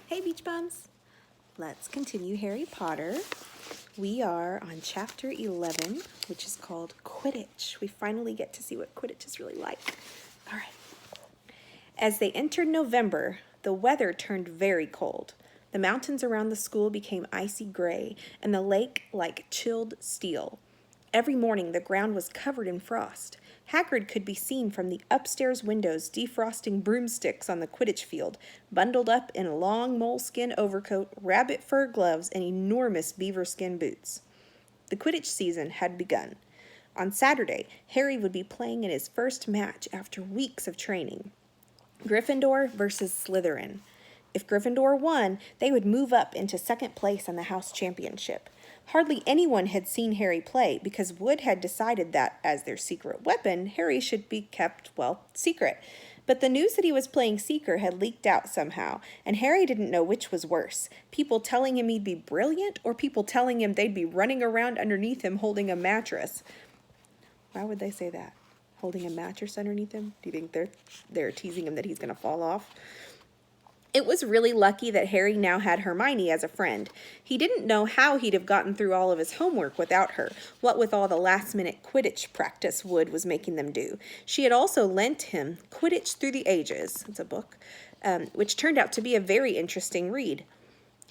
Hey Beach Bums! Let's continue Harry Potter. We are on chapter 11, which is called Quidditch. We finally get to see what Quidditch is really like. All right. As they entered November, the weather turned very cold. The mountains around the school became icy gray, and the lake like chilled steel. Every morning the ground was covered in frost. Hagrid could be seen from the upstairs windows defrosting broomsticks on the Quidditch field, bundled up in a long moleskin overcoat, rabbit fur gloves, and enormous beaver skin boots. The Quidditch season had begun. On Saturday, Harry would be playing in his first match after weeks of training. Gryffindor versus Slytherin. If Gryffindor won, they would move up into second place on the house championship. Hardly anyone had seen Harry play because Wood had decided that, as their secret weapon, Harry should be kept, secret. But the news that he was playing Seeker had leaked out somehow, and Harry didn't know which was worse, people telling him he'd be brilliant or people telling him they'd be running around underneath him holding a mattress. Why would they say that? Holding a mattress underneath him? Do you think they're teasing him that he's going to fall off? It was really lucky that Harry now had Hermione as a friend. He didn't know how he'd have gotten through all of his homework without her, what with all the last-minute Quidditch practice Wood was making them do. She had also lent him Quidditch Through the Ages, it's a book, which turned out to be a very interesting read.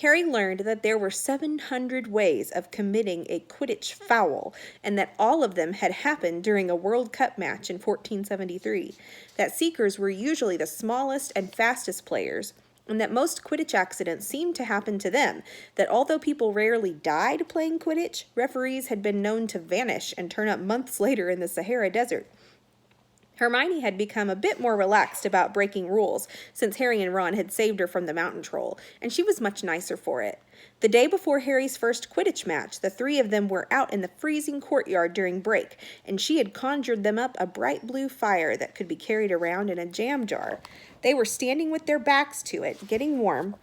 Harry learned that there were 700 ways of committing a Quidditch foul, and that all of them had happened during a World Cup match in 1473, that Seekers were usually the smallest and fastest players, and that most Quidditch accidents seemed to happen to them, that although people rarely died playing Quidditch, referees had been known to vanish and turn up months later in the Sahara Desert. Hermione had become a bit more relaxed about breaking rules since Harry and Ron had saved her from the mountain troll, and she was much nicer for it. The day before Harry's first Quidditch match, the three of them were out in the freezing courtyard during break, and she had conjured them up a bright blue fire that could be carried around in a jam jar. They were standing with their backs to it, getting warm,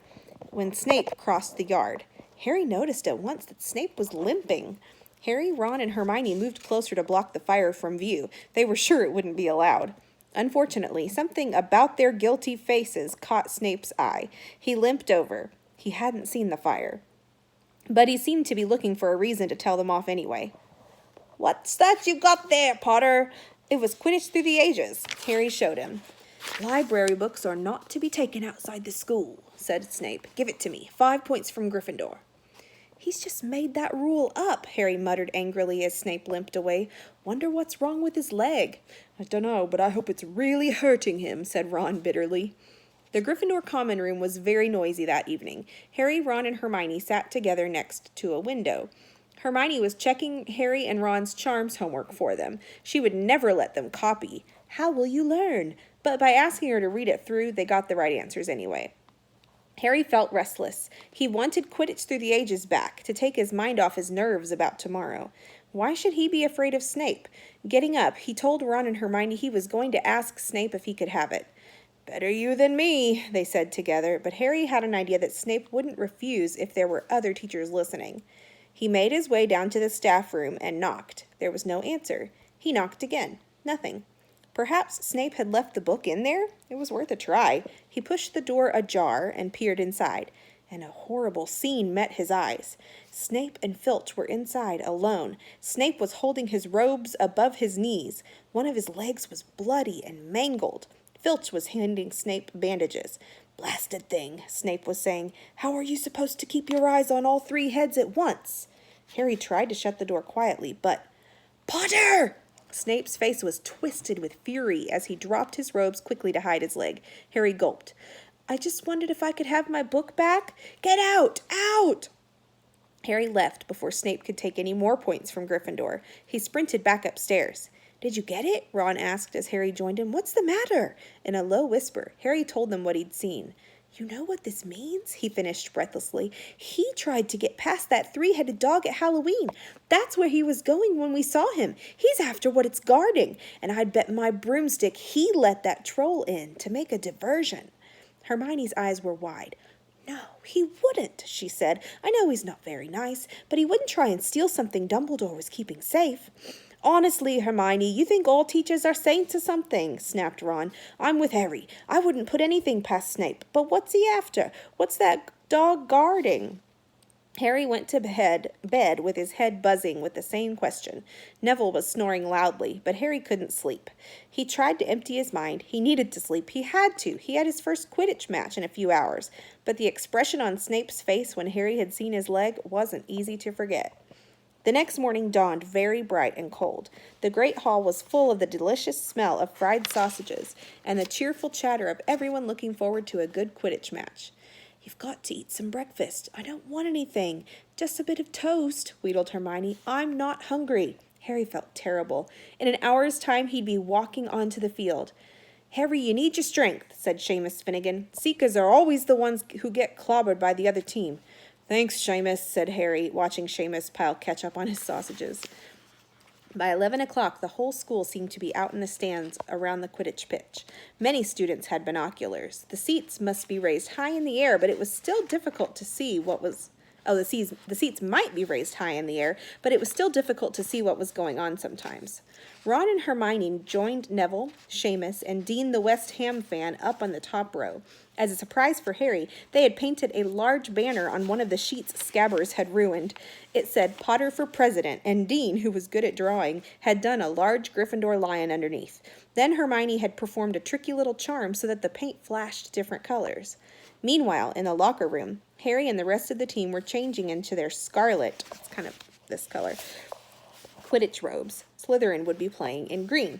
when Snape crossed the yard. Harry noticed at once that Snape was limping. Harry, Ron, and Hermione moved closer to block the fire from view. They were sure it wouldn't be allowed. Unfortunately, something about their guilty faces caught Snape's eye. He limped over. He hadn't seen the fire. But he seemed to be looking for a reason to tell them off anyway. "What's that you got there, Potter?" It was Quidditch Through the Ages. Harry showed him. "Library books are not to be taken outside the school," said Snape. "Give it to me. 5 points from Gryffindor." "He's just made that rule up," Harry muttered angrily as Snape limped away. "Wonder what's wrong with his leg." "I dunno, but I hope it's really hurting him," said Ron bitterly. The Gryffindor common room was very noisy that evening. Harry, Ron, and Hermione sat together next to a window. Hermione was checking Harry and Ron's charms homework for them. She would never let them copy. How will you learn? But by asking her to read it through, they got the right answers anyway. Harry felt restless. He wanted Quidditch Through the Ages back, to take his mind off his nerves about tomorrow. Why should he be afraid of Snape? Getting up, he told Ron and Hermione he was going to ask Snape if he could have it. "Better you than me," they said together, but Harry had an idea that Snape wouldn't refuse if there were other teachers listening. He made his way down to the staff room and knocked. There was no answer. He knocked again. Nothing. Perhaps Snape had left the book in there? It was worth a try. He pushed the door ajar and peered inside, and a horrible scene met his eyes. Snape and Filch were inside, alone. Snape was holding his robes above his knees. One of his legs was bloody and mangled. Filch was handing Snape bandages. "Blasted thing," Snape was saying. "How are you supposed to keep your eyes on all three heads at once?" Harry tried to shut the door quietly, but... "Potter!" Snape's face was twisted with fury as he dropped his robes quickly to hide his leg. Harry gulped. "I just wondered if I could have my book back." "Get out! Out!" Harry left before Snape could take any more points from Gryffindor. He sprinted back upstairs. "Did you get it?" Ron asked as Harry joined him. "What's the matter?" In a low whisper, Harry told them what he'd seen. "You know what this means?" he finished breathlessly. "He tried to get past that three-headed dog at Halloween. That's where he was going when we saw him. He's after what it's guarding, and I'd bet my broomstick he let that troll in to make a diversion." Hermione's eyes were wide. "No, he wouldn't," she said. "I know he's not very nice, but he wouldn't try and steal something Dumbledore was keeping safe." Honestly, Hermione, you think all teachers are saints or something, snapped Ron. I'm with Harry. I wouldn't put anything past Snape. But what's he after? What's that dog guarding? Harry went to bed with his head buzzing with the same question. Neville was snoring loudly, but Harry couldn't sleep. He tried to empty his mind. He needed to sleep. He had to. He had his first Quidditch match in a few hours. But the expression on Snape's face when Harry had seen his leg wasn't easy to forget. The next morning dawned very bright and cold. The great hall was full of the delicious smell of fried sausages and the cheerful chatter of everyone looking forward to a good Quidditch match. You've got to eat some breakfast. I don't want anything. Just a bit of toast, wheedled Hermione. I'm not hungry. Harry felt terrible. In an hour's time, he'd be walking onto the field. Harry, you need your strength, said Seamus Finnegan. Seekers are always the ones who get clobbered by the other team. Thanks, Seamus, said Harry, watching Seamus pile ketchup on his sausages. By 11 o'clock, the whole school seemed to be out in the stands around the Quidditch pitch. Many students had binoculars. The seats must be raised high in the air, but it was still difficult to see what was... Oh, the seats might be raised high in the air, but it was still difficult to see what was going on sometimes. Ron and Hermione joined Neville, Seamus, and Dean the West Ham fan up on the top row. As a surprise for Harry, they had painted a large banner on one of the sheets Scabbers had ruined. It said Potter for President, and Dean, who was good at drawing, had done a large Gryffindor lion underneath. Then Hermione had performed a tricky little charm so that the paint flashed different colors. Meanwhile, in the locker room, Harry and the rest of the team were changing into their scarlet, it's kind of this color, Quidditch robes. Slytherin would be playing in green.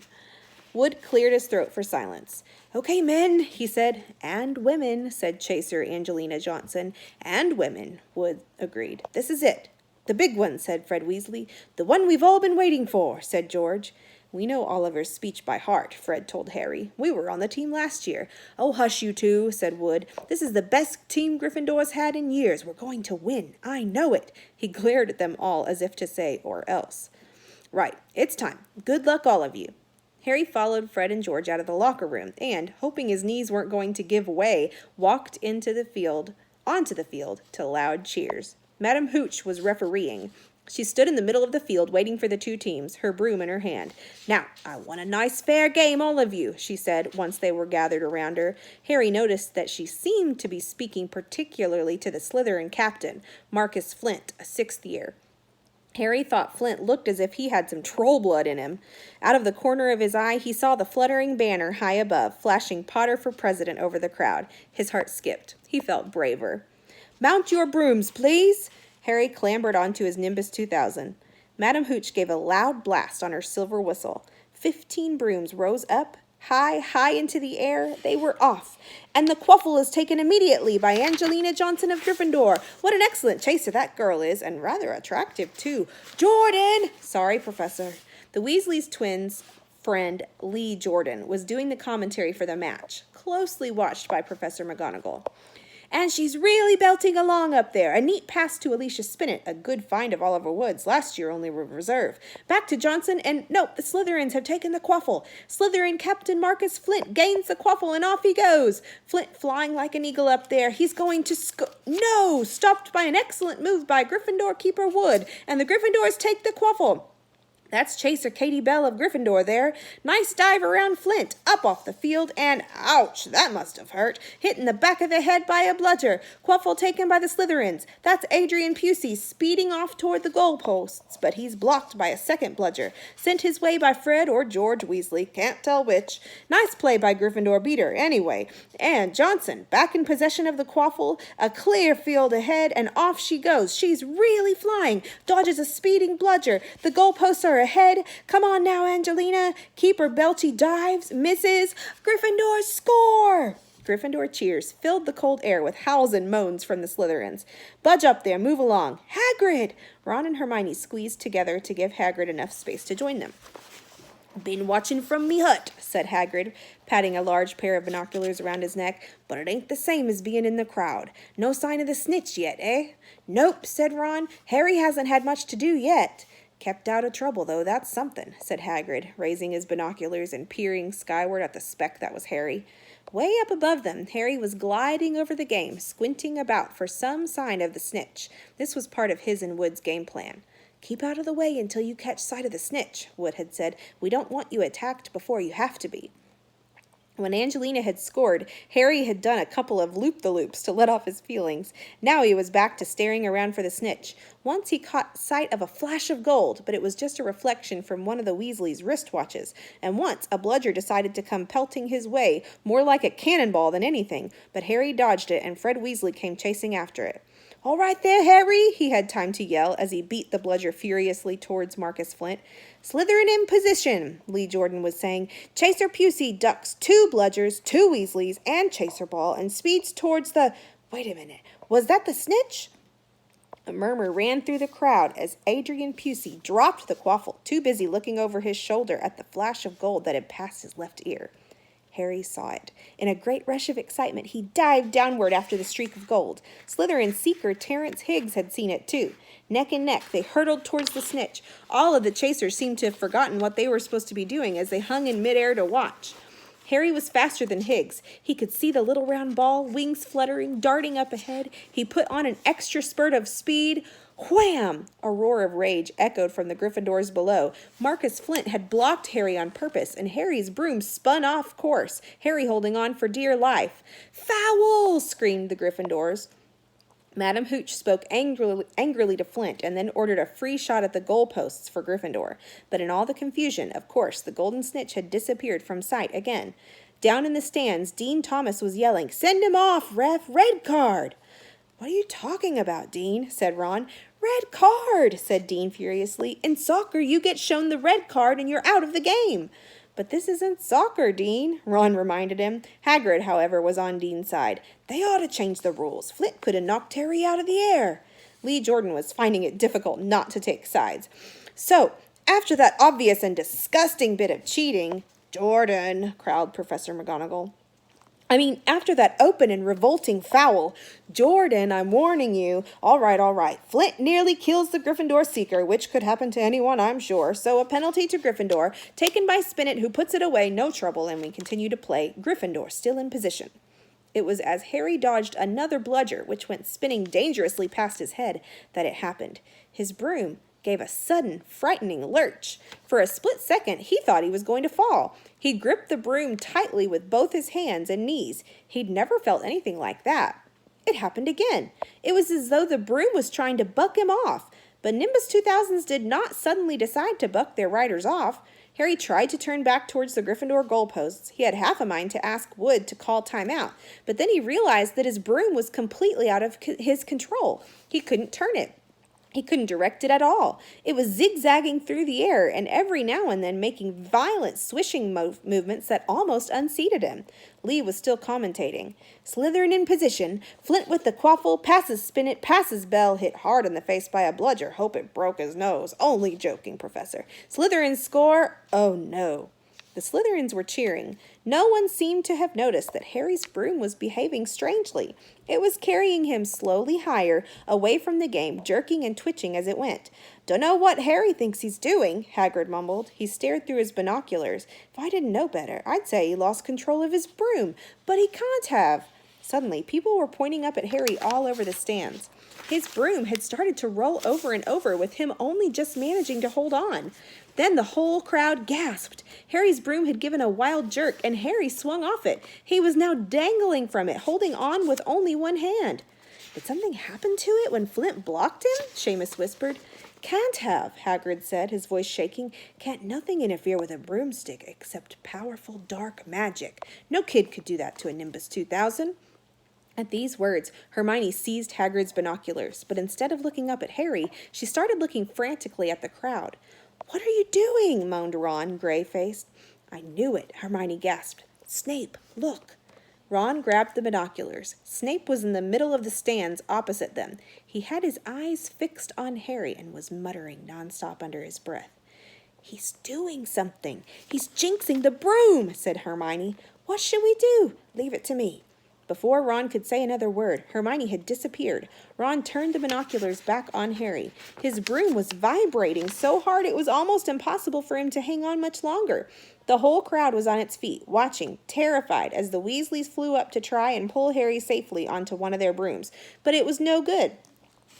Wood cleared his throat for silence. Okay, men, he said. And women, said Chaser Angelina Johnson. And women, Wood agreed. This is it. The big one, said Fred Weasley. The one we've all been waiting for, said George. We know Oliver's speech by heart, Fred told Harry. We were on the team last year. Oh, hush you two, said Wood. This is the best team Gryffindor's had in years. We're going to win. I know it. He glared at them all as if to say, or else. Right, it's time. Good luck, all of you. Harry followed Fred and George out of the locker room and, hoping his knees weren't going to give way, walked onto the field to loud cheers. Madame Hooch was refereeing. She stood in the middle of the field waiting for the two teams, her broom in her hand. Now, I want a nice fair game, all of you, she said once they were gathered around her. Harry noticed that she seemed to be speaking particularly to the Slytherin captain, Marcus Flint, a sixth year. Harry thought Flint looked as if he had some troll blood in him. Out of the corner of his eye, he saw the fluttering banner high above, flashing Potter for President over the crowd. His heart skipped. He felt braver. Mount your brooms, please. Harry clambered onto his Nimbus 2000. Madame Hooch gave a loud blast on her silver whistle. 15 brooms rose up, high into the air. They were off. And the quaffle is taken immediately by Angelina Johnson of Gryffindor. What an excellent chaser that girl is, and rather attractive, too. Jordan! Sorry, Professor. The Weasley's twins' friend, Lee Jordan, was doing the commentary for the match, closely watched by Professor McGonagall. And she's really belting along up there. A neat pass to Alicia Spinnet, a good find of Oliver Wood's, last year only reserve. Back to Johnson, and nope, the Slytherins have taken the quaffle. Slytherin Captain Marcus Flint gains the quaffle, and off he goes. Flint flying like an eagle up there. He's going to No! Stopped by an excellent move by Gryffindor keeper Wood, and the Gryffindors take the quaffle. That's Chaser Katie Bell of Gryffindor there. Nice dive around Flint, up off the field, and ouch, that must have hurt. Hit in the back of the head by a bludger. Quaffle taken by the Slytherins. That's Adrian Pusey speeding off toward the goalposts, but he's blocked by a second bludger. Sent his way by Fred or George Weasley, can't tell which. Nice play by Gryffindor beater, anyway. And Johnson, back in possession of the quaffle, a clear field ahead, and off she goes. She's really flying. Dodges a speeding bludger. The goalposts are ahead. Come on now, Angelina. Keeper Belchy dives, misses. Gryffindor score! Gryffindor cheers filled the cold air with howls and moans from the Slytherins. Budge up there, move along. Hagrid! Ron and Hermione squeezed together to give Hagrid enough space to join them. Been watching from me hut, said Hagrid, patting a large pair of binoculars around his neck, but it ain't the same as being in the crowd. No sign of the snitch yet, eh? Nope, said Ron. Harry hasn't had much to do yet. Kept out of trouble, though, that's something, said Hagrid, raising his binoculars and peering skyward at the speck that was Harry. Way up above them, Harry was gliding over the game, squinting about for some sign of the snitch. This was part of his and Wood's game plan. "Keep out of the way until you catch sight of the snitch," Wood had said. "We don't want you attacked before you have to be." When Angelina had scored, Harry had done a couple of loop-the-loops to let off his feelings. Now he was back to staring around for the snitch. Once he caught sight of a flash of gold, but it was just a reflection from one of the Weasleys' wristwatches. And once a bludger decided to come pelting his way, more like a cannonball than anything, but Harry dodged it and Fred Weasley came chasing after it. "All right there, Harry," he had time to yell as he beat the bludger furiously towards Marcus Flint. "Slytherin in position," Lee Jordan was saying. "Chaser Pusey ducks 2 bludgers, 2 Weasleys, and Chaser Ball, and speeds towards the—" Wait a minute, was that the snitch? A murmur ran through the crowd as Adrian Pusey dropped the quaffle, too busy looking over his shoulder at the flash of gold that had passed his left ear. Harry saw it. In a great rush of excitement, he dived downward after the streak of gold. Slytherin seeker Terrence Higgs had seen it too. Neck and neck, they hurtled towards the snitch. All of the chasers seemed to have forgotten what they were supposed to be doing as they hung in midair to watch. Harry was faster than Higgs. He could see the little round ball, wings fluttering, darting up ahead. He put on an extra spurt of speed. Wham! A roar of rage echoed from the Gryffindors below. Marcus Flint had blocked Harry on purpose, and Harry's broom spun off course, Harry holding on for dear life. "Foul!" screamed the Gryffindors. Madam Hooch spoke angrily to Flint and then ordered a free shot at the goalposts for Gryffindor. But in all the confusion, of course, the golden snitch had disappeared from sight again. Down in the stands, Dean Thomas was yelling, "Send him off, ref! Red card!" "What are you talking about, Dean?" said Ron. "Red card," said Dean furiously. "In soccer, you get shown the red card and you're out of the game." "But this isn't soccer, Dean," Ron reminded him. Hagrid, however, was on Dean's side. "They ought to change the rules. Flint could have knocked Harry out of the air." Lee Jordan was finding it difficult not to take sides. "So, after that obvious and disgusting bit of cheating—" "Jordan," growled Professor McGonagall. After that open and revolting foul." "Jordan, I'm warning you." All right. Flint nearly kills the Gryffindor seeker, which could happen to anyone, I'm sure. So a penalty to Gryffindor, taken by Spinnet, who puts it away, no trouble, and we continue to play. Gryffindor still in position." It was as Harry dodged another bludger, which went spinning dangerously past his head, that it happened. His broom gave a sudden, frightening lurch. For a split second, he thought he was going to fall. He gripped the broom tightly with both his hands and knees. He'd never felt anything like that. It happened again. It was as though the broom was trying to buck him off. But Nimbus 2000s did not suddenly decide to buck their riders off. Harry tried to turn back towards the Gryffindor goalposts. He had half a mind to ask Wood to call timeout, but then he realized that his broom was completely out of his control. He couldn't turn it. He couldn't direct it at all. It was zigzagging through the air and every now and then making violent swishing movements that almost unseated him. Lee was still commentating. "Slytherin in position. Flint with the quaffle, passes Spinnet, passes Bell, hit hard in the face by a bludger. Hope it broke his nose. Only joking, Professor. Slytherin score. Oh no." The Slytherins were cheering. No one seemed to have noticed that Harry's broom was behaving strangely. It was carrying him slowly higher, away from the game, jerking and twitching as it went. "Dunno what Harry thinks he's doing," Hagrid mumbled. He stared through his binoculars. "If I didn't know better, I'd say he lost control of his broom. But he can't have." Suddenly, people were pointing up at Harry all over the stands. His broom had started to roll over and over, with him only just managing to hold on. Then the whole crowd gasped. Harry's broom had given a wild jerk, and Harry swung off it. He was now dangling from it, holding on with only one hand. "Did something happen to it when Flint blocked him?" Seamus whispered. "Can't have," Hagrid said, his voice shaking. "Can't nothing interfere with a broomstick except powerful dark magic. No kid could do that to a Nimbus 2000. At these words, Hermione seized Hagrid's binoculars, but instead of looking up at Harry, she started looking frantically at the crowd. "What are you doing?" moaned Ron, gray-faced. "I knew it," Hermione gasped. "Snape, look." Ron grabbed the binoculars. Snape was in the middle of the stands opposite them. He had his eyes fixed on Harry and was muttering nonstop under his breath. "He's doing something. He's jinxing the broom," said Hermione. "What should we do?" "Leave it to me." Before Ron could say another word, Hermione had disappeared. Ron turned the binoculars back on Harry. His broom was vibrating so hard it was almost impossible for him to hang on much longer. The whole crowd was on its feet, watching, terrified, as the Weasleys flew up to try and pull Harry safely onto one of their brooms. But it was no good.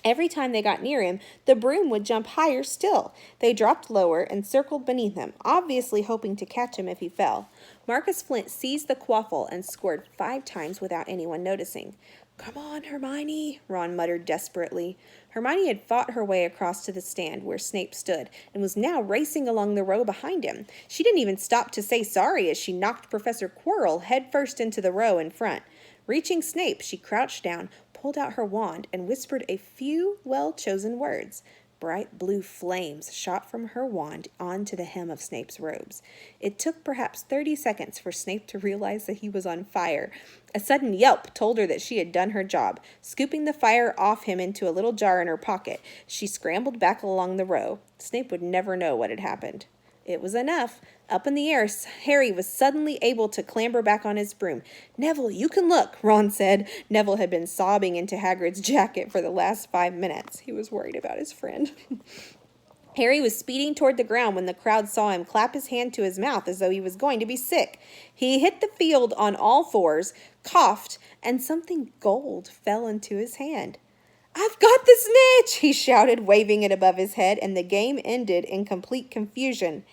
Every time they got near him, the broom would jump higher still. They dropped lower and circled beneath him, obviously hoping to catch him if he fell. Marcus Flint seized the quaffle and scored 5 times without anyone noticing. "Come on, Hermione," Ron muttered desperately. Hermione had fought her way across to the stand where Snape stood and was now racing along the row behind him. She didn't even stop to say sorry as she knocked Professor Quirrell headfirst into the row in front. Reaching Snape, she crouched down, pulled out her wand, and whispered a few well-chosen words. Bright blue flames shot from her wand onto the hem of Snape's robes. It took perhaps 30 seconds for Snape to realize that he was on fire. A sudden yelp told her that she had done her job. Scooping the fire off him into a little jar in her pocket, she scrambled back along the row. Snape would never know what had happened. It was enough. Up in the air, Harry was suddenly able to clamber back on his broom. "Neville, you can look," Ron said. Neville had been sobbing into Hagrid's jacket for the last 5 minutes. He was worried about his friend. Harry was speeding toward the ground when the crowd saw him clap his hand to his mouth as though he was going to be sick. He hit the field on all fours, coughed, and something gold fell into his hand. "I've got the snitch!" he shouted, waving it above his head, and the game ended in complete confusion.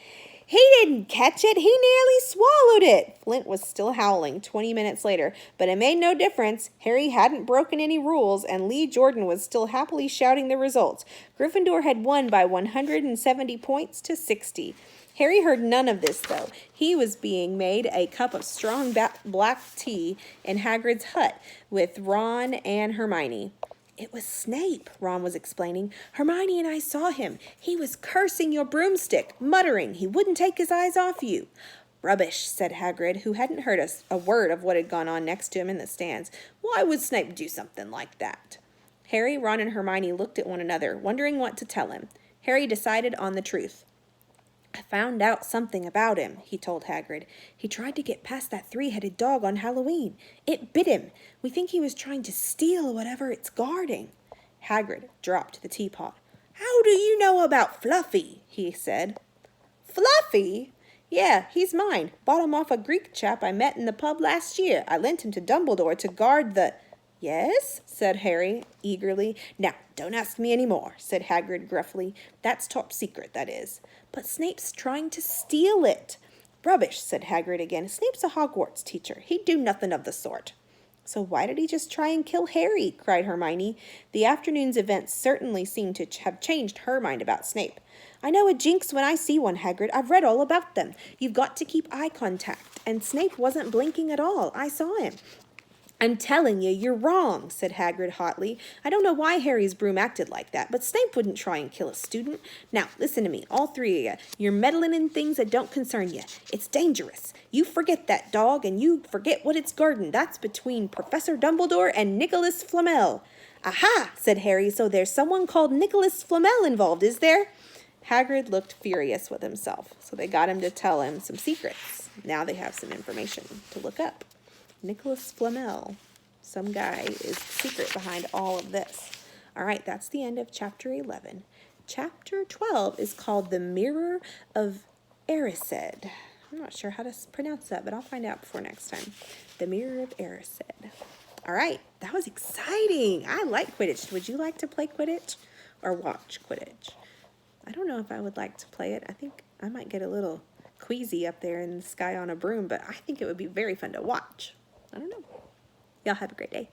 "He didn't catch it. He nearly swallowed it." Flint was still howling 20 minutes later, but it made no difference. Harry hadn't broken any rules, and Lee Jordan was still happily shouting the results. Gryffindor had won by 170 points to 60. Harry heard none of this, though. He was being made a cup of strong black tea in Hagrid's hut with Ron and Hermione. "It was Snape," Ron was explaining. "Hermione and I saw him. He was cursing your broomstick, muttering he wouldn't take his eyes off you." "Rubbish," said Hagrid, who hadn't heard a word of what had gone on next to him in the stands. "Why would Snape do something like that?" Harry, Ron, and Hermione looked at one another, wondering what to tell him. Harry decided on the truth. "I found out something about him," he told Hagrid. "He tried to get past that 3-headed dog on Halloween. It bit him. We think he was trying to steal whatever it's guarding." Hagrid dropped the teapot. "How do you know about Fluffy?" he said. "Fluffy? Yeah, he's mine. Bought him off a Greek chap I met in the pub last year. I lent him to Dumbledore to guard the—" "Yes?" said Harry eagerly. "Now, don't ask me any more," said Hagrid gruffly. "That's top secret, that is." "But Snape's trying to steal it." "Rubbish," said Hagrid again. "Snape's a Hogwarts teacher. He'd do nothing of the sort." "So why did he just try and kill Harry?" cried Hermione. The afternoon's events certainly seemed to have changed her mind about Snape. "I know a jinx when I see one, Hagrid. I've read all about them. You've got to keep eye contact. And Snape wasn't blinking at all. I saw him." "I'm telling you, you're wrong," said Hagrid hotly. "I don't know why Harry's broom acted like that, but Snape wouldn't try and kill a student. Now, listen to me, all 3 of you. You're meddling in things that don't concern you. It's dangerous. You forget that dog, and you forget what it's guarding. That's between Professor Dumbledore and Nicholas Flamel." "Aha!" said Harry. "So there's someone called Nicholas Flamel involved, is there?" Hagrid looked furious with himself, so they got him to tell him some secrets. Now they have some information to look up. Nicholas Flamel. Some guy is the secret behind all of this. All right, that's the end of chapter 11. Chapter 12 is called The Mirror of Erised. I'm not sure how to pronounce that, but I'll find out before next time. The Mirror of Erised. All right, that was exciting. I like Quidditch. Would you like to play Quidditch or watch Quidditch? I don't know if I would like to play it. I think I might get a little queasy up there in the sky on a broom, but I think it would be very fun to watch. I don't know. Y'all have a great day.